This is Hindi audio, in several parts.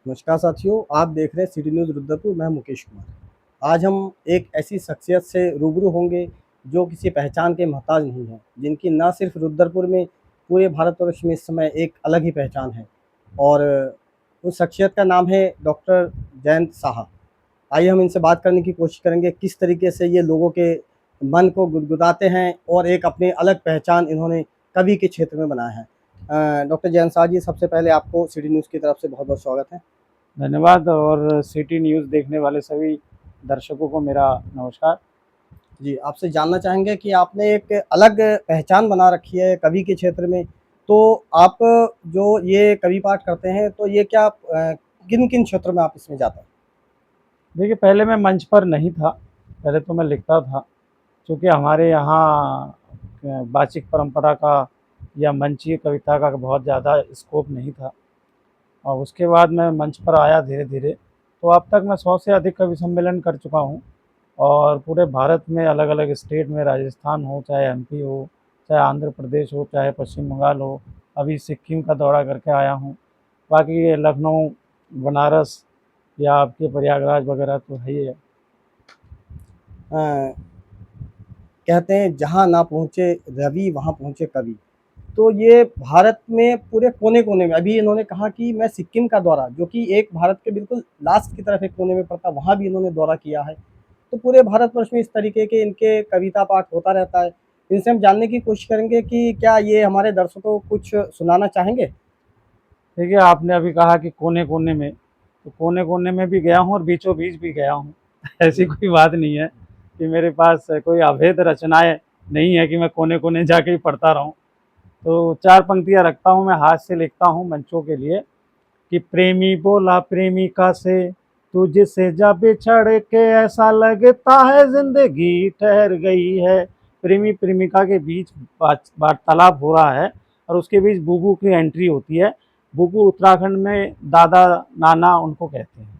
नमस्कार साथियों, आप देख रहे हैं सिटी न्यूज़ रुद्रपुर। मैं मुकेश कुमार। आज हम एक ऐसी शख्सियत से रूबरू होंगे जो किसी पहचान के मोहताज नहीं है, जिनकी न सिर्फ रुद्रपुर में पूरे भारतवर्ष में इस समय एक अलग ही पहचान है और उस शख्सियत का नाम है डॉक्टर जयंत साहा। आइए हम इनसे बात करने की कोशिश करेंगे किस तरीके से ये लोगों के मन को गुदगुदाते हैं और एक अपनी अलग पहचान इन्होंने कवि के क्षेत्र में बनाया है। डॉक्टर जयंत साहा जी, सबसे पहले आपको सिटी न्यूज़ की तरफ से बहुत-बहुत स्वागत है। धन्यवाद। और सिटी न्यूज़ देखने वाले सभी दर्शकों को मेरा नमस्कार। जी, आपसे जानना चाहेंगे कि आपने एक अलग पहचान बना रखी है कवि के क्षेत्र में, तो आप जो ये कवि पाठ करते हैं, तो ये क्या किन-किन क्षेत्रों में आप इसमें जाते हैं? देखिए, पहले मैं मंच पर नहीं था, पहले तो मैं लिखता था। चूँकि हमारे यहाँ वाचिक परंपरा का या मंचीय कविता का बहुत ज़्यादा स्कोप नहीं था और उसके बाद मैं मंच पर आया धीरे-धीरे। तो अब तक मैं 100 से अधिक कवि सम्मेलन कर चुका हूँ और पूरे भारत में अलग-अलग स्टेट में, राजस्थान हो, चाहे एमपी हो, चाहे आंध्र प्रदेश हो, चाहे पश्चिम बंगाल हो, अभी सिक्किम का दौरा करके आया हूँ। बाकी ये लखनऊ, बनारस या आपके प्रयागराज वगैरह तो है ही है। अ, कहते हैं जहाँ ना पहुँचे रवि वहाँ पहुँचे कवि। तो ये भारत में पूरे कोने-कोने में अभी इन्होंने कहा कि मैं सिक्किम का दौरा, जो कि एक भारत के बिल्कुल लास्ट की तरफ एक कोने में पड़ता है, वहाँ भी इन्होंने दौरा किया है। तो पूरे भारतवर्ष में इस तरीके के इनके कविता पाठ होता रहता है। इनसे हम जानने की कोशिश करेंगे कि क्या ये हमारे दर्शकों को कुछ सुनाना चाहेंगे? देखिए, आपने अभी कहा कि कोने-कोने में, तो कोने-कोने में भी गया हूँ और बीचों-बीच भी गया हूँ। ऐसी जी। कोई बात नहीं है कि मेरे पास कोई अभेद रचनाएँ नहीं है कि मैं कोने-कोने जाके ही पढ़ता रहूँ। तो 4 पंक्तियाँ रखता हूँ, मैं हाथ से लिखता हूँ मंचों के लिए कि प्रेमी बोला प्रेमिका से, तुझसे जब बिछड़ के ऐसा लगता है ज़िंदगी ठहर गई है। प्रेमी प्रेमिका के बीच वार्तालाप हो रहा है और उसके बीच बुबू की एंट्री होती है। बुबू उत्तराखंड में दादा नाना उनको कहते हैं।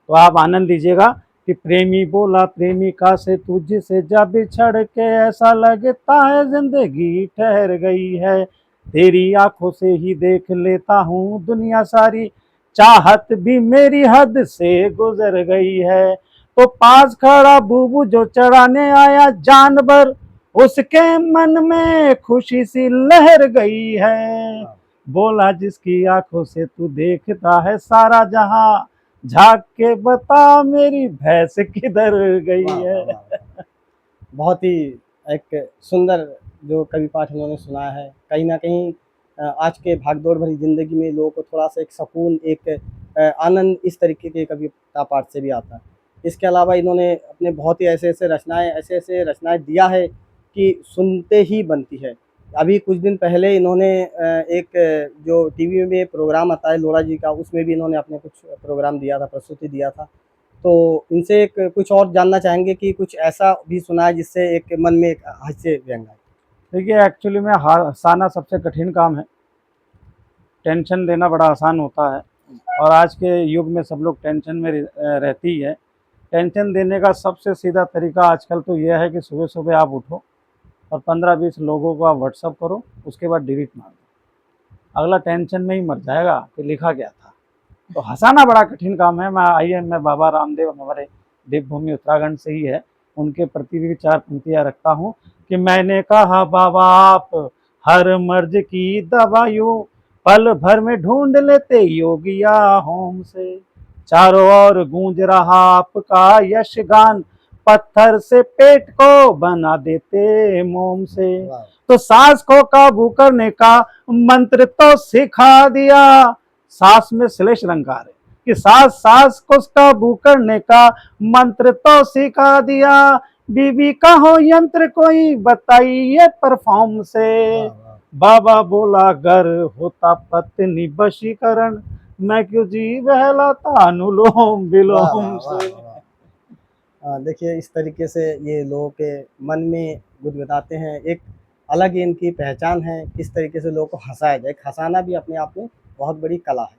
तो आप आनंद लीजिएगा कि प्रेमी बोला प्रेमिका से, तुझसे जब बिछड़ के ऐसा लगता है जिंदगी ठहर गई है। तेरी आंखों से ही देख लेता हूँ दुनिया सारी, चाहत भी मेरी हद से गुजर गई है। तो पास खड़ा बुबू जो चढ़ाने आया जानवर, उसके मन में खुशी सी लहर गई है। बोला जिसकी आंखों से तू देखता है सारा जहां, झाँक के बता मेरी भैंस किधर गई वाह, वाह, है। वाह, वाह! बहुत ही एक सुंदर जो कवि पाठ इन्होंने सुनाया है। कहीं न कहीं आज के भागदौड़ भरी ज़िंदगी में लोगों को थोड़ा-सा एक सुकून, एक आनंद इस तरीके के कविता पाठ से भी आता है। इसके अलावा इन्होंने अपने बहुत ही ऐसे-ऐसे रचनाएँ दिया है कि सुनते ही बनती है। अभी कुछ दिन पहले इन्होंने एक जो टीवी में प्रोग्राम आता है लोरा जी का, उसमें भी इन्होंने अपने कुछ प्रोग्राम दिया था, प्रस्तुति दिया था। तो इनसे एक कुछ और जानना चाहेंगे कि कुछ ऐसा भी सुना है जिससे एक मन में एक हास्य व्यंग आए? देखिए, एक्चुअली में हँसाना सबसे कठिन काम है, टेंशन देना बड़ा आसान होता है और आज के युग में सब लोग टेंशन में रहती ही है। टेंशन देने का सबसे सीधा तरीका आजकल तो यह है कि सुबह-सुबह आप उठो और 15-20 लोगों को आप व्हाट्सएप करो, उसके बाद डिलीट मार दो। अगला टेंशन में ही मर जाएगा कि लिखा क्या था। तो हँसाना बड़ा कठिन काम है। मैं बाबा रामदेव हमारे देवभूमि उत्तराखंड से ही है, उनके प्रति भी 4 पंक्तियाँ रखता हूँ कि मैंने कहा बाबा आप हर मर्ज की दवा यूँ पल भर में ढूँढ लेते योगिया होम से। चारों ओर गूंज रहा आपका यश गान, पत्थर से पेट को बना देते मोम से। वाह! तो सांस को काबू करने का मंत्र तो सिखा दिया, सांस में श्लेष अलंकार है कि सांस सांस को काबू करने का मंत्र तो सिखा दिया। बीबी का हो यंत्र कोई बताइए परफॉर्म से। वाह, वाह! बाबा बोला घर होता पत्नी वशीकरण, मैं क्यों जी बहलाता अनुलोम वाह, वाह, विलोम वाह, से। वाह, वाह! देखिए इस तरीके से ये लोगों के मन में गुदगुदाते हैं, एक अलग ही इनकी पहचान है, किस तरीके से लोगों को हँसाया जाए। हँसाना भी अपने आप में बहुत बड़ी कला है।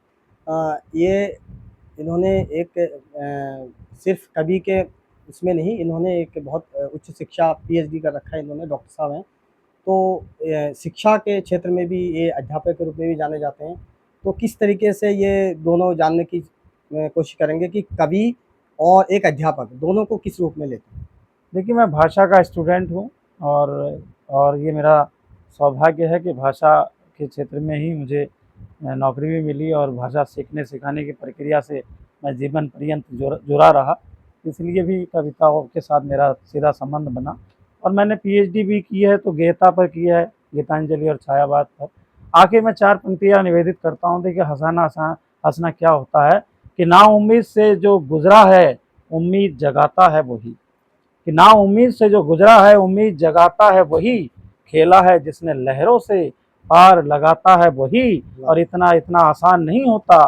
ये इन्होंने एक सिर्फ़ कवि के उसमें नहीं, इन्होंने एक बहुत उच्च शिक्षा पीएचडी कर रखा है इन्होंने, डॉक्टर साहब हैं। तो शिक्षा के क्षेत्र में भी ये अध्यापक के रूप में भी जाने जाते हैं। तो किस तरीके से ये दोनों जानने की कोशिश करेंगे कि कवि और एक अध्यापक दोनों को किस रूप में लेते हैं? देखिए, मैं भाषा का स्टूडेंट हूँ और ये मेरा सौभाग्य है कि भाषा के क्षेत्र में ही मुझे नौकरी भी मिली और भाषा सीखने सिखाने की प्रक्रिया से मैं जीवन पर्यंत जुड़ा रहा। इसलिए भी कविताओं के साथ मेरा सीधा संबंध बना और मैंने पीएचडी भी की है तो गीता पर की है, गीतांजलि और छायावाद पर। आखिर मैं 4 पंक्तियाँ निवेदित करता हूँ। देखिए, हँसना क्या होता है कि नाउम्मीद से जो गुज़रा है, उम्मीद जगाता है वही। कि नाउम्मीद से जो गुज़रा है, उम्मीद जगाता है वही। खेला है जिसने लहरों से, पार लगाता है वही। और इतना इतना आसान नहीं होता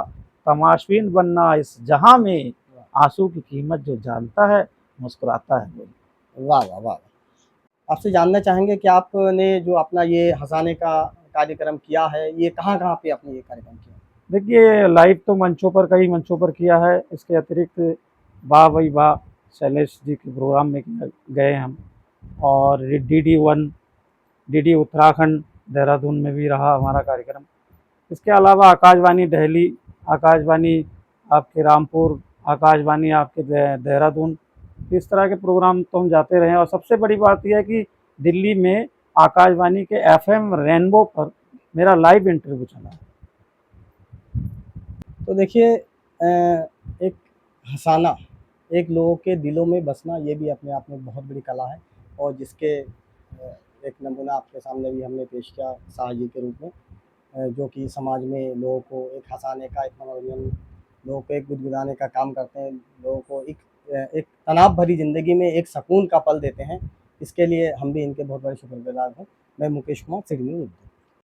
तमाशबीन बनना इस जहाँ में। आंसू की कीमत जो जानता है, मुस्कुराता है वही। वाह, वाह, वाह! आपसे जानना चाहेंगे कि आपने जो अपना ये हँसाने का कार्यक्रम किया है, ये कहाँ-कहाँ पे आपने ये कार्यक्रम किया? देखिए, लाइव तो मंचों पर, कई मंचों पर किया है। इसके अतिरिक्त वाह भई वाह! शैलेश जी के प्रोग्राम में गए हम और DD one, DD Uttarakhand, Dehradun में भी रहा हमारा कार्यक्रम। इसके अलावा आकाशवाणी दिल्ली, आकाशवाणी आपके रामपुर, आकाशवाणी आपके देहरादून, इस तरह के प्रोग्राम तो हम जाते रहे हैं। और सबसे बड़ी बात यह है कि दिल्ली में आकाशवाणी के एफएम रेनबो पर मेरा लाइव इंटरव्यू चला है। तो देखिए एक हँसाना, एक लोगों के दिलों में बसना, ये भी अपने आप में बहुत बड़ी कला है और जिसके एक नमूना आपके सामने भी हमने पेश किया शाह जी के रूप में, जो कि समाज में लोगों को एक हँसाने का, एक मनोरंजन, लोगों को एक गुदगुदाने का काम करते हैं, लोगों को एक तनाव भरी ज़िंदगी में एक सुकून का पल देते हैं। इसके लिए हम भी इनके बहुत बड़े शुक्रगुज़ार हैं। मैं मुकेश कुमार, सिडनी।